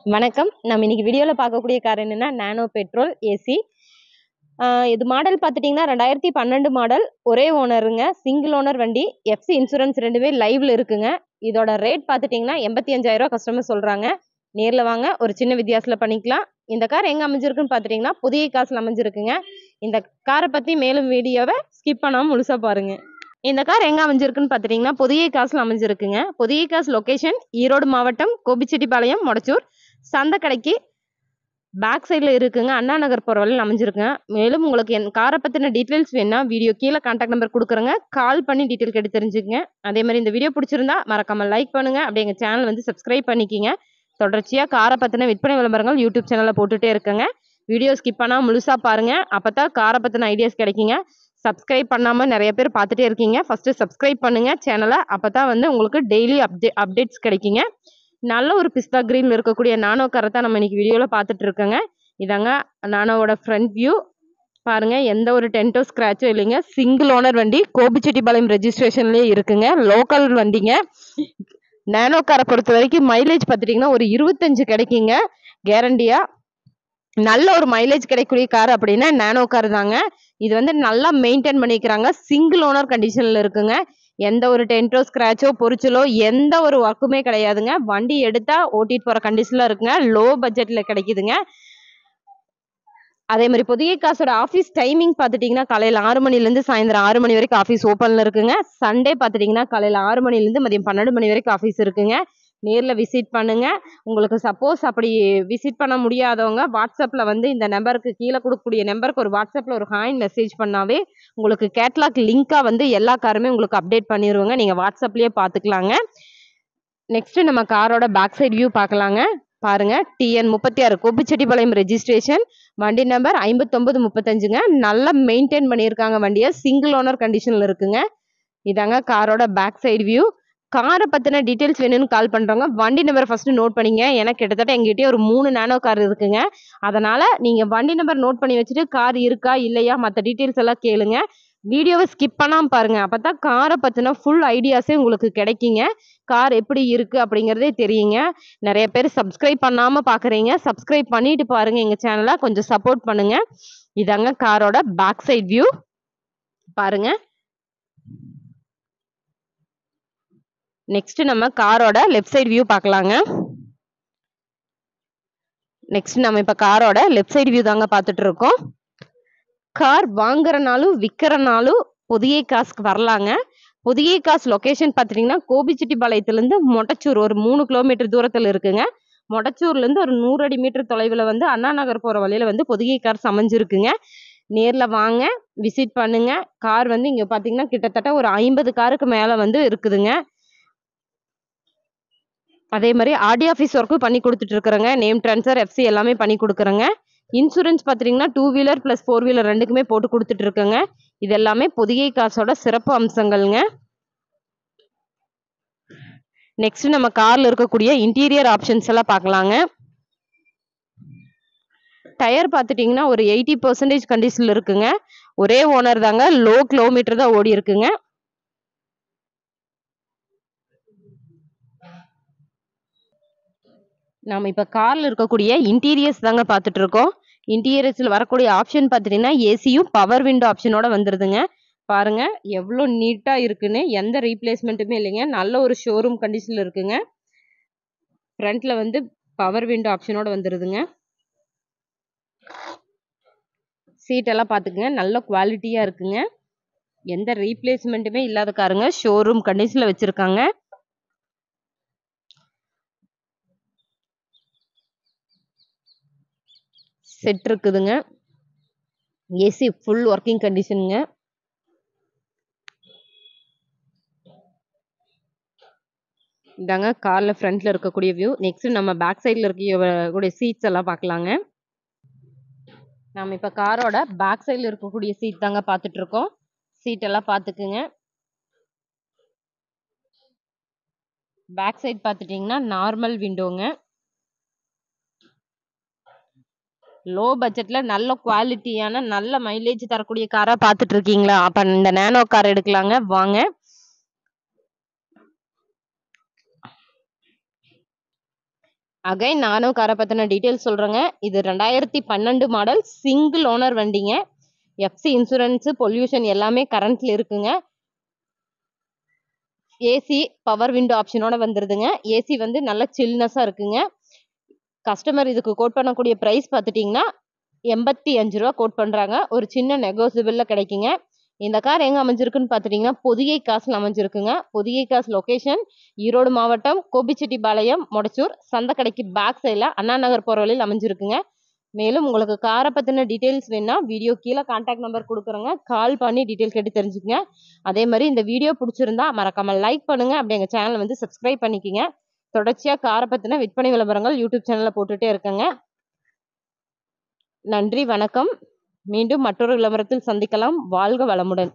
வணக்கம். நம்ம இன்னைக்கு வீடியோல பார்க்கக்கூடிய கார் என்னன்னா நானோ பெட்ரோல் ஏசி. இது மாடல் பார்த்துட்டீங்கன்னா 2012 மாடல். ஒரே ஓனருங்க. சிங்கிள் ஓனர் வண்டி. எஃப்சி இன்சூரன்ஸ் ரெண்டுமே லைவ்ல இருக்குங்க. இதோட ரேட் பார்த்துட்டீங்கன்னா 85,000 கஸ்டமர் சொல்றாங்க. நேர்ல வாங்க, ஒரு சின்ன வித்தியாசத்துல பண்ணிக்கலாம். இந்த கார் எங்க அமைஞ்சிருக்குன்னு பார்த்துட்டீங்கன்னா புதிய காசுல அமைஞ்சிருக்குங்க. இந்த காரை பத்தி மேலும் வீடியோவை ஸ்கிப் பண்ணாம முழுசா பாருங்க. இந்த கார் எங்க அமைஞ்சிருக்குன்னு பார்த்துட்டீங்கன்னா புதிய காசுல அமைஞ்சிருக்குங்க. புதிய காசு லொகேஷன் ஈரோடு மாவட்டம் கோபிச்செட்டிப்பாளையம் மொடச்சூர் சந்தைக்கடைக்கு பேக் சைடில் இருக்குங்க. அண்ணா நகர் போகிற வழியில் அமைஞ்சிருக்குங்க. மேலும் உங்களுக்கு என் காரை பற்றின டீட்டெயில்ஸ் வேணா வீடியோ கீழே கான்டாக்ட் நம்பர் கொடுக்குறேங்க. கால் பண்ணி டீட்டெயில் கேட்டு தெரிஞ்சுக்கங்க. அதே மாதிரி இந்த வீடியோ பிடிச்சிருந்தா மறக்காம லைக் பண்ணுங்க. அப்படியே எங்கள் சேனல் வந்து சப்ஸ்கிரைப் பண்ணிக்கிங்க. தொடர்ச்சியாக காரை பற்றின விற்பனை விளம்பரங்கள் யூடியூப் சேனலில் போட்டுகிட்டே இருக்குங்க. வீடியோ ஸ்கிப் பண்ணால் முழுசாக பாருங்கள். அப்போ தான் காரை பற்றின ஐடியாஸ் கிடைக்குங்க. சப்ஸ்கிரைப் பண்ணாமல் நிறைய பேர் பார்த்துட்டே இருக்கீங்க. ஃபஸ்ட்டு சப்ஸ்கிரைப் பண்ணுங்கள் சேனலை. அப்போ தான் வந்து உங்களுக்கு டெய்லி அப்டேட்ஸ் கிடைக்குங்க. நல்ல ஒரு பிஸ்தா கிரீன்ல இருக்கக்கூடிய நானோ காரை தான் நம்ம இன்னைக்கு வீடியோவில் பார்த்துட்டு இருக்கோங்க. இதாங்க நானோவோட ஃப்ரண்ட் வியூ பாருங்க. எந்த ஒரு டென்ட்டோ ஸ்க்ராச்சும் இல்லைங்க. சிங்கிள் ஓனர் வண்டி. கோபிச்செட்டிப்பாளையம் ரெஜிஸ்ட்ரேஷன்லேயே இருக்குங்க. லோக்கல் வண்டிங்க. நானோ காரை பொறுத்த வரைக்கும் மைலேஜ் பார்த்துட்டிங்கன்னா ஒரு 25 கிடைக்குங்க கேரண்டியா. நல்ல ஒரு மைலேஜ் கிடைக்கக்கூடிய கார் அப்படின்னா நானோ கார் தாங்க. இது வந்து நல்லா மெயின்டைன் பண்ணிக்கிறாங்க. சிங்கிள் ஓனர் கண்டிஷன்ல இருக்குங்க. எந்த ஒரு டென்ட்டோ ஸ்க்ராச்சோ பொரிச்சலோ எந்த ஒரு ஒர்க்குமே கிடையாதுங்க. வண்டி எடுத்தா ஓட்டிட்டு போற கண்டிஷன்ல இருக்குங்க. லோ பட்ஜெட்ல கிடைக்குதுங்க. அதே மாதிரி புதிய காசோட ஆஃபீஸ் டைமிங் பார்த்துட்டிங்கன்னா காலையில் 6 மணிலேருந்து சாயந்தரம் 6 மணி வரைக்கும் ஆஃபீஸ் ஓப்பனில் இருக்குங்க. சண்டே பார்த்துட்டிங்கன்னா காலையில் 6 மணிலேருந்து மதியம் 12 மணி வரைக்கும் ஆஃபீஸ் இருக்குங்க. நேரில் விசிட் பண்ணுங்க. உங்களுக்கு சப்போஸ் அப்படி விசிட் பண்ண முடியாதவங்க வாட்ஸ்அப்பில் வந்து இந்த நம்பருக்கு கீழே கொடுக்கக்கூடிய நம்பருக்கு ஒரு வாட்ஸ்அப்பில் ஒரு ஹாய் மெசேஜ் பண்ணாவே உங்களுக்கு கேட்லாக் லிங்காக வந்து எல்லா காருமே உங்களுக்கு அப்டேட் பண்ணிடுவோங்க. நீங்கள் வாட்ஸ்அப்லேயே பார்த்துக்கலாங்க. நெக்ஸ்ட் நம்ம காரோட பேக் சைட் வியூ பார்க்கலாங்க. பாருங்க. TN 36 Gobichettipalayam registration. வண்டி நம்பர் 5935ங்க. நல்லா மெயின்டைன் பண்ணியிருக்காங்க வண்டியை. சிங்கிள் ஓனர் கண்டிஷனில் இருக்குங்க. இதாங்க காரோட பேக் சைடு வியூ. காரை பற்றின டீட்டெயில்ஸ் வேணும்னு கால் பண்ணுறவங்க வண்டி நம்பரை ஃபஸ்ட்டு நோட் பண்ணிங்க. ஏன்னா கிட்டத்தட்ட எங்கிட்டே ஒரு 3 நானோ கார் இருக்குங்க. அதனால் நீங்கள் வண்டி நம்பர் நோட் பண்ணி வச்சுட்டு கார் இருக்கா இல்லையா மற்ற டீட்டெயில்ஸ் எல்லாம் கேளுங்க. வீடியோவை ஸ்கிப் பண்ணாமல் பாருங்கள். அப்போ தான் காரை பற்றின ஃபுல் ஐடியாஸே உங்களுக்கு கிடைக்குங்க. கார் எப்படி இருக்குது அப்படிங்கிறதே தெரியுங்க. நிறைய பேர் சப்ஸ்கிரைப் பண்ணாமல் பார்க்குறீங்க. சப்ஸ்கிரைப் பண்ணிட்டு பாருங்கள் எங்கள் சேனலை. கொஞ்சம் சப்போர்ட் பண்ணுங்கள். இதாங்க காரோட பேக் சைட் வியூ பாருங்கள். நெக்ஸ்ட் நம்ம காரோட லெஃப்ட் சைடு வியூ பார்க்கலாங்க. நெக்ஸ்ட் நம்ம இப்போ காரோட லெஃப்ட் சைடு வியூ தாங்க பார்த்துட்டு இருக்கோம். கார் வாங்குறனாலும் விற்கிறனாலும் புதிய காசுக்கு வரலாங்க. புதிய காசு லொகேஷன் பார்த்துட்டிங்கன்னா கோபிச்செட்டிப்பாளையத்துலேருந்து மொடச்சூர் ஒரு 3 கிலோமீட்டர் தூரத்தில் இருக்குங்க. மொடச்சூர்லேருந்து ஒரு 100 அடி மீட்டர் தொலைவில் வந்து அண்ணா நகர் போகிற வழியில் வந்து புதிய கார் அமைஞ்சிருக்குங்க. நேரில் வாங்க, விசிட் பண்ணுங்க. கார் வந்து இங்கே பார்த்தீங்கன்னா கிட்டத்தட்ட ஒரு 50 காருக்கு மேலே வந்து இருக்குதுங்க. அதே மாதிரி ஆர்டி ஆஃபீஸ் ஒர்க்கும் பண்ணி கொடுத்துட்டு இருக்கிறேங்க. நேம் ட்ரான்ஸ்ஃபர் எஃப்சி எல்லாமே பண்ணி கொடுக்குறேங்க. இன்சூரன்ஸ் பார்த்தீங்கன்னா 2 வீலர் ப்ளஸ் 4 வீலர் ரெண்டுக்குமே போட்டு கொடுத்துட்டு இருக்கேங்க. இது எல்லாமே புதிய காசோட சிறப்பு அம்சங்கள்ங்க. நெக்ஸ்ட் நம்ம கார்ல இருக்கக்கூடிய இன்டீரியர் ஆப்ஷன்ஸ் எல்லாம் பார்க்கலாங்க. டயர் பார்த்துட்டிங்கன்னா ஒரு 80% கண்டிஷனில் இருக்குங்க. ஒரே ஓனர் தாங்க. லோ கிலோமீட்டர் தான் ஓடி இருக்குங்க. நாம் இப்போ காரில் இருக்கக்கூடிய இன்டீரியர்ஸ் தாங்க பார்த்துட்டு இருக்கோம். இன்டீரியர்ஸில் வரக்கூடிய ஆப்ஷன் பார்த்துட்டிங்கன்னா ஏசியும் பவர் விண்டோ ஆப்ஷனோட வந்துடுதுங்க. பாருங்க எவ்வளோ நீட்டாக இருக்குன்னு. எந்த ரீப்ளேஸ்மெண்ட்டுமே இல்லைங்க. நல்ல ஒரு ஷோரூம் கண்டிஷனில் இருக்குங்க. ஃப்ரண்ட்டில் வந்து பவர் விண்டோ ஆப்ஷனோட வந்துடுதுங்க. சீட்டெல்லாம் பார்த்துக்குங்க. நல்ல குவாலிட்டியாக இருக்குங்க. எந்த ரீப்ளேஸ்மெண்ட்டுமே இல்லாத காருங்க. ஷோரூம் கண்டிஷனில் வச்சுருக்காங்க. செட் இருக்குதுங்க. ஏசி ஃபுல் ஒர்க்கிங் கண்டிஷனுங்க. இதாங்க காரில் ஃப்ரண்ட்டில் இருக்கக்கூடிய வியூ. நெக்ஸ்ட் நம்ம பேக் சைடில் இருக்கக்கூடிய சீட்ஸ் எல்லாம் பார்க்கலாங்க. நம்ம இப்போ காரோட பேக் சைடில் இருக்கக்கூடிய சீட் தாங்க பார்த்துட்டு இருக்கோம். சீட் எல்லாம் பார்த்துக்குங்க. பேக் சைட் பார்த்துட்டிங்கன்னா நார்மல் விண்டோங்க. லோ பட்ஜெட்டில் நல்ல குவாலிட்டியான நல்ல மைலேஜ் தரக்கூடிய காராக பார்த்துட்டு இருக்கீங்களா? அப்போ இந்த நானோ கார் எடுக்கலாங்க. வாங்க. அகைன் நானும் காரை பற்றின டீட்டெயில்ஸ் சொல்கிறேங்க. இது 2012 மாடல் சிங்கிள் ஓனர் வண்டிங்க. எஃப்சி இன்சூரன்ஸு பொல்யூஷன் எல்லாமே கரண்ட்ல இருக்குங்க. ஏசி பவர் விண்டோ ஆப்ஷனோட வந்துருதுங்க. ஏசி வந்து நல்ல சில்னஸாக இருக்குங்க. கஸ்டமர் இதுக்கு கோட் பண்ணக்கூடிய ப்ரைஸ் பார்த்துட்டிங்கன்னா 85 ரூபா கோட் பண்ணுறாங்க. ஒரு சின்ன நெகோசியபிளில் கிடைக்குங்க. இந்த கார் எங்கே அமைஞ்சிருக்குன்னு பார்த்துட்டிங்கன்னா பொதிகை காசில் அமைஞ்சிருக்குங்க. பொதிகை காசு லொக்கேஷன் ஈரோடு மாவட்டம் கோபிச்செட்டிப்பாளையம் மொடச்சூர் சந்தைக்கடைக்கு பேக் சைடில் அண்ணா நகர் போகிற வழியில் அமைஞ்சிருக்குங்க. மேலும் உங்களுக்கு காரை பற்றின டீட்டெயில்ஸ் வேணுன்னா வீடியோ கீழே கான்டாக்ட் நம்பர் கொடுக்குறோங்க. கால் பண்ணி டீட்டெயில் கேட்டு தெரிஞ்சுக்கங்க. அதே மாதிரி இந்த வீடியோ பிடிச்சிருந்தா மறக்காமல் லைக் பண்ணுங்கள். அப்படி எங்கள் சேனலை வந்து சப்ஸ்கிரைப் பண்ணிக்கோங்க. தொடர்ச்சியாக காரை பற்றின விற்பனை விளம்பரங்கள் யூடியூப் சேனலில் போட்டுகிட்டே இருக்கேங்க. நன்றி, வணக்கம். மீண்டும் மற்றொரு விளம்பரத்தில் சந்திக்கலாம். வாழ்க வளமுடன்.